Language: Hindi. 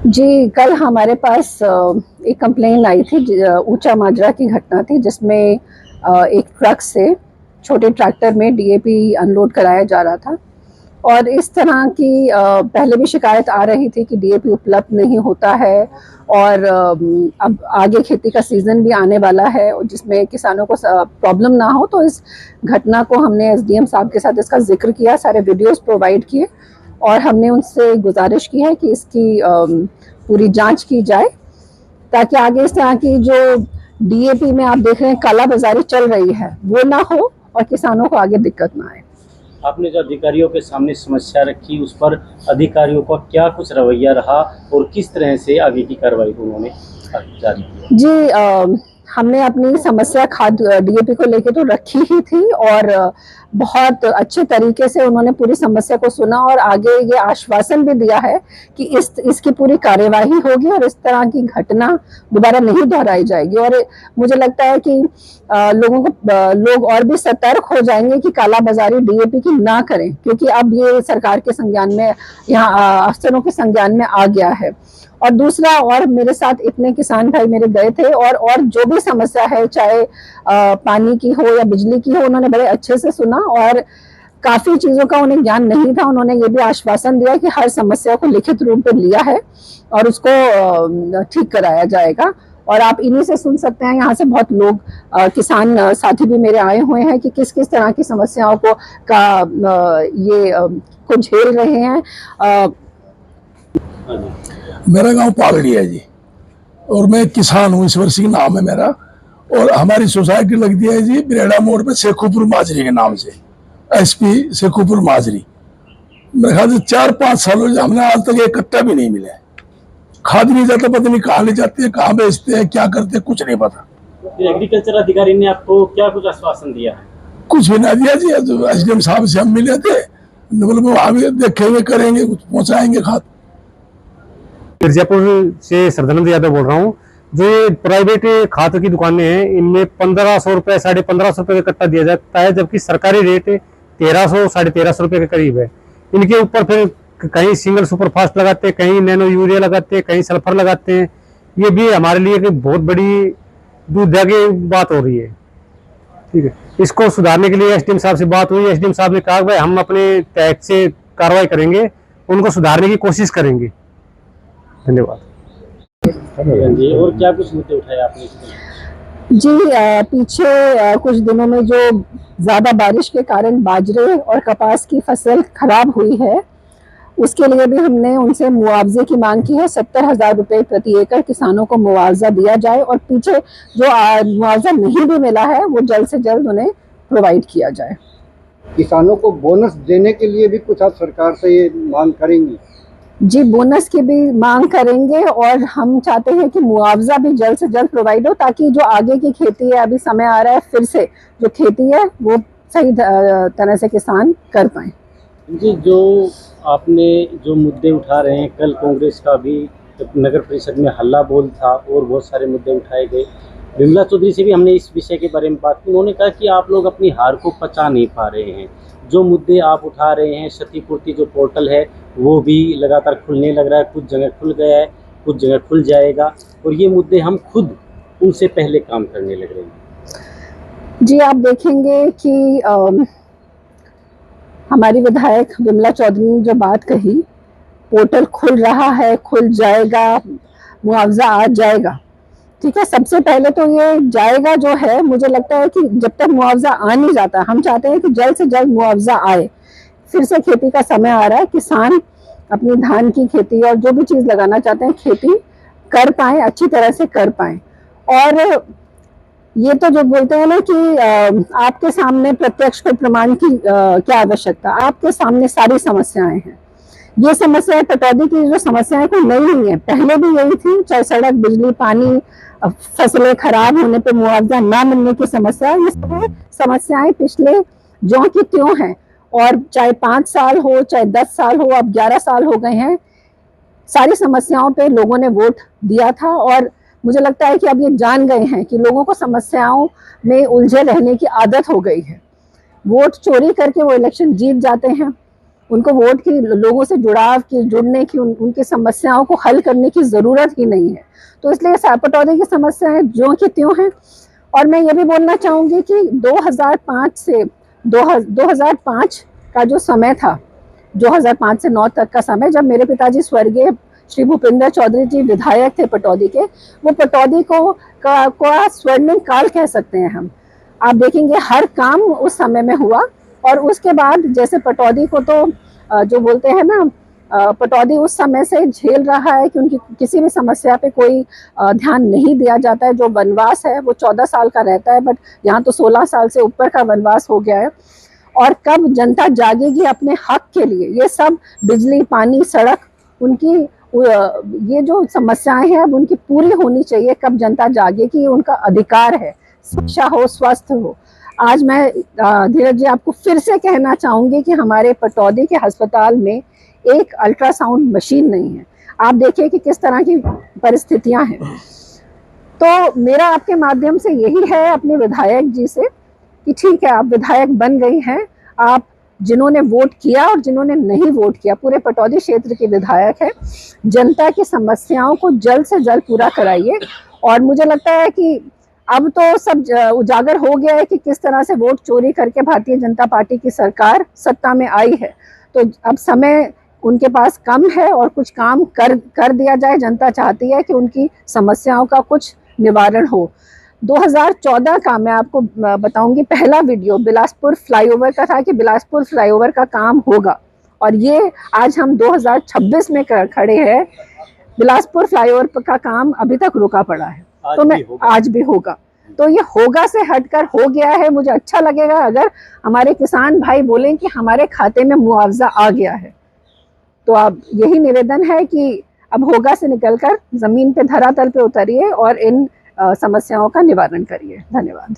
जी, कल हमारे पास एक कंप्लेन आई थी। ऊंचा माजरा की घटना थी जिसमें एक ट्रक से छोटे ट्रैक्टर में डीएपी अनलोड कराया जा रहा था और इस तरह की पहले भी शिकायत आ रही थी कि डीएपी उपलब्ध नहीं होता है और अब आगे खेती का सीज़न भी आने वाला है और जिसमें किसानों को प्रॉब्लम ना हो, तो इस घटना को हमने एसडीएम साहब के साथ इसका जिक्र किया, सारे वीडियोस प्रोवाइड किए और हमने उनसे गुजारिश की है कि इसकी पूरी जांच की जाए ताकि आगे इस तरह की जो डीएपी में आप देख रहे हैं काला बाजारी चल रही है वो ना हो और किसानों को आगे दिक्कत ना आए। आपने जो अधिकारियों के सामने समस्या रखी उस पर अधिकारियों का क्या कुछ रवैया रहा और किस तरह से आगे की कार्रवाई उन्होंने जारी की? जी, हमने अपनी समस्या खाद डीएपी को लेके तो रखी ही थी और बहुत अच्छे तरीके से उन्होंने पूरी समस्या को सुना और आगे ये आश्वासन भी दिया है कि इसकी पूरी कार्यवाही होगी और इस तरह की घटना दोबारा नहीं दोहराई जाएगी। और मुझे लगता है कि लोग और भी सतर्क हो जाएंगे कि काला बाजारी डीएपी की ना करें, क्योंकि अब ये सरकार के संज्ञान में, यहाँ अफसरों के संज्ञान में आ गया है। और दूसरा, और मेरे साथ इतने किसान भाई मेरे गए थे और जो भी समस्या है, चाहे पानी की हो या बिजली की हो, उन्होंने बड़े अच्छे से सुना और काफी चीजों का उन्हें ज्ञान नहीं था। उन्होंने ये भी आश्वासन दिया कि हर समस्या को लिखित रूप में लिया है और उसको ठीक कराया जाएगा। और आप इन्हीं से सुन सकते हैं, यहाँ से बहुत लोग किसान साथी भी मेरे आए हुए हैं कि किस किस तरह की समस्याओं को झेल रहे हैं। मेरा गांव पालड़ी है जी और मैं किसान हूँ। ईश्वर सिंह नाम है मेरा और हमारी सोसाइटी लगती है जी बिरेड़ा मोड़ पे शेखुपुर माजरी के नाम से, एसपी शेखुपुर माजरी। मेरे ख्याल से 4-5 सालों से हमने आज तक एक कट्टा भी नहीं मिला। खाद नहीं जाता, पता नहीं कहाँ ले जाते हैं, कहाँ बेचते हैं, क्या करते हैं, कुछ नहीं पता। एग्रीकल्चर अधिकारी ने आपको क्या कुछ आश्वासन दिया है? कुछ भी ना दिया जी। एसडीएम साहब से हम मिले थे, मतलब आगे देखेंगे, करेंगे, कुछ पहुंचाएंगे खाद। मिर्जापुर से सरदानंद यादव बोल रहा हूँ। जो ये प्राइवेट खाद की दुकानें हैं, इनमें 1500 रुपये, 1550 रुपये का कट्टा दिया जाता है, जबकि सरकारी रेट 1300, 1350 रुपये के करीब है। इनके ऊपर फिर कहीं सिंगल सुपरफास्ट लगाते हैं, कहीं नैनो यूरिया लगाते हैं, कहीं सल्फर लगाते हैं। ये भी हमारे लिए एक बहुत बड़ी दुविधा की बात हो रही है। ठीक है, इसको सुधारने के लिए एसडीएम साहब से बात हुई। एसडीएम साहब ने कहा भाई हम अपने टैक्स से कार्रवाई करेंगे, उनको सुधारने की कोशिश करेंगे। धन्यवाद जी। और क्या कुछ मुद्दे उठाए आपने? जी, पीछे कुछ दिनों में जो ज्यादा बारिश के कारण बाजरे और कपास की फसल खराब हुई है, उसके लिए भी हमने उनसे मुआवजे की मांग की है। 70,000 रुपये प्रति एकड़ किसानों को मुआवजा दिया जाए और पीछे जो मुआवजा नहीं भी मिला है वो जल्द से जल्द उन्हें प्रोवाइड किया जाए। किसानों को बोनस देने के लिए भी कुछ आप सरकार से ये मांग करेंगी? जी, बोनस की भी मांग करेंगे और हम चाहते हैं कि मुआवजा भी जल्द से जल्द प्रोवाइड हो, ताकि जो आगे की खेती है, अभी समय आ रहा है फिर से जो खेती है वो सही तरह से किसान कर पाए। जी, जो आपने जो मुद्दे उठा रहे हैं, कल कांग्रेस का भी नगर परिषद में हल्ला बोल था और बहुत सारे मुद्दे उठाए गए। विमला चौधरी से भी हमने इस विषय के बारे में बात की। उन्होंने कहा कि आप लोग अपनी हार को पचा नहीं पा रहे हैं। जो मुद्दे आप उठा रहे हैं, क्षतिपूर्ति जो पोर्टल है वो भी लगातार खुलने लग रहा है, कुछ जगह खुल गया है, कुछ जगह खुल जाएगा, और ये मुद्दे हम खुद उनसे पहले काम करने लग रहे हैं। जी, आप देखेंगे कि हमारी विधायक विमला चौधरी ने जो बात कही, पोर्टल खुल रहा है, खुल जाएगा, मुआवजा आ जाएगा। ठीक है, सबसे पहले तो ये जाएगा जो है, मुझे लगता है कि जब तक मुआवजा आ नहीं जाता, हम चाहते हैं कि जल्द से जल्द मुआवजा आए। फिर से खेती का समय आ रहा है, किसान अपनी धान की खेती और जो भी चीज़ लगाना चाहते हैं खेती कर पाएँ, अच्छी तरह से कर पाएँ। और ये तो जो बोलते हैं ना कि आपके सामने प्रत्यक्ष कोई प्रमाण की क्या आवश्यकता, आपके सामने सारी समस्याएं हैं। ये समस्याएं, कटौती की जो समस्याएं कोई नई नहीं है, पहले भी यही थी, चाहे सड़क, बिजली, पानी, फसलें खराब होने पे मुआवजा ना मिलने की समस्या, ये सब समस्याएं पिछले ज्यों की त्यों हैं। और चाहे 5 साल हो, चाहे 10 साल हो, अब 11 साल हो गए हैं, सारी समस्याओं पे लोगों ने वोट दिया था। और मुझे लगता है कि अब ये जान गए हैं कि लोगों को समस्याओं में उलझे रहने की आदत हो गई है। वोट चोरी करके वो इलेक्शन जीत जाते हैं उनको वोट की, लोगों से जुड़ाव की, जुड़ने की, उनकी समस्याओं को हल करने की ज़रूरत ही नहीं है। तो इसलिए पटौदी की समस्याएं ज्यों की त्यों हैं। और मैं ये भी बोलना चाहूँगी कि 2005 से 2005 का जो समय था, 2005 से 9 तक का समय, जब मेरे पिताजी स्वर्गीय श्री भूपेंद्र चौधरी जी विधायक थे पटौदी के, वो पटौदी को स्वर्णिम काल कह सकते हैं हम। आप देखेंगे हर काम उस समय में हुआ। और उसके बाद जैसे पटौदी को तो जो बोलते हैं ना, पटौदी उस समय से झेल रहा है कि उनकी किसी भी समस्या पे कोई ध्यान नहीं दिया जाता है। जो वनवास है वो 14 साल का रहता है, बट यहाँ तो 16 साल से ऊपर का वनवास हो गया है। और कब जनता जागेगी अपने हक के लिए, ये सब बिजली, पानी, सड़क, उनकी ये जो समस्याएं हैं अब उनकी पूरी होनी चाहिए। कब जनता जागेगी, ये उनका अधिकार है। शिक्षा हो, स्वास्थ्य हो। आज मैं धीरज जी आपको फिर से कहना चाहूंगी कि हमारे पटौदी के अस्पताल में एक अल्ट्रासाउंड मशीन नहीं है। आप देखिए कि किस तरह की परिस्थितियां हैं। तो मेरा आपके माध्यम से यही है अपने विधायक जी से कि ठीक है, आप विधायक बन गई हैं, आप जिन्होंने वोट किया और जिन्होंने नहीं वोट किया, पूरे पटौदी क्षेत्र के विधायक है। जनता की समस्याओं को जल्द से जल्द पूरा कराइए। और मुझे लगता है कि अब तो सब उजागर हो गया है कि किस तरह से वोट चोरी करके भारतीय जनता पार्टी की सरकार सत्ता में आई है। तो अब समय उनके पास कम है और कुछ काम कर दिया जाए। जनता चाहती है कि उनकी समस्याओं का कुछ निवारण हो। 2014 का मैं आपको बताऊंगी, पहला वीडियो बिलासपुर फ्लाईओवर का था कि बिलासपुर फ्लाईओवर का काम होगा। और ये आज हम 2026 में खड़े हैं, बिलासपुर फ्लाईओवर का काम अभी तक रुका पड़ा है। तो मैं आज भी होगा, तो ये होगा से हटकर हो गया है। मुझे अच्छा लगेगा अगर हमारे किसान भाई बोलें कि हमारे खाते में मुआवजा आ गया है। तो अब यही निवेदन है कि अब होगा से निकलकर जमीन पे, धरातल पे उतरिए और इन समस्याओं का निवारण करिए। धन्यवाद।